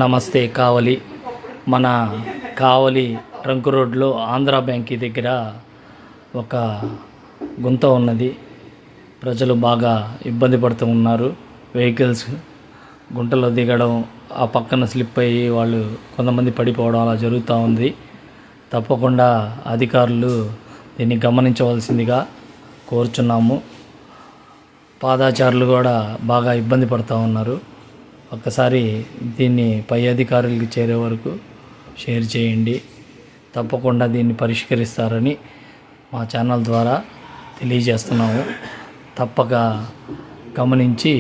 నమస్తే కావలి. మన కావలి ట్రంక్ రోడ్లో ఆంధ్రా బ్యాంక్ దగ్గర ఒక గుంత ఉన్నది. ప్రజలు బాగా ఇబ్బంది పడుతూ ఉన్నారు. వెహికల్స్ గుంటలో దిగడం, ఆ పక్కన స్లిప్ అయ్యి వాళ్ళు కొంతమంది పడిపోవడం అలా జరుగుతూ ఉంది. తప్పకుండా అధికారులు దీన్ని గమనించవలసిందిగా కోరుచున్నాము. పాదాచారులు కూడా బాగా ఇబ్బంది పడుతూ ఉన్నారు. ఒక్కసారి దీన్ని పై అధికారులకి చేరే వరకు షేర్ చేయండి. తప్పకుండా దీన్ని పరిష్కరిస్తారని మా ఛానల్ ద్వారా తెలియజేస్తున్నాము. తప్పక గమనించి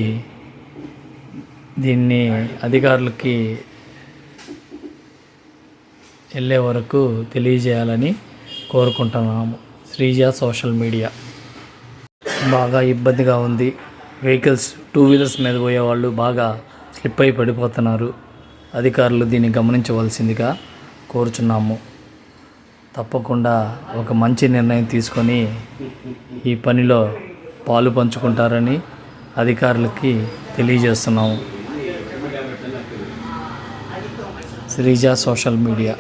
దీన్ని అధికారులకి వెళ్ళే వరకు తెలియజేయాలని కోరుకుంటున్నాము. Sreeja social media. బాగా ఇబ్బందిగా ఉంది. వెహికల్స్ 2 వీలర్స్ మీద పోయేవాళ్ళు బాగా స్లిప్ అయి పడిపోతున్నారు. అధికారులు దీన్ని గమనించవలసిందిగా కోరుచున్నాము. తప్పకుండా ఒక మంచి నిర్ణయం తీసుకొని ఈ పనిలో పాలు పంచుకుంటారని అధికారులకి తెలియజేస్తున్నాము. Sreeja social media.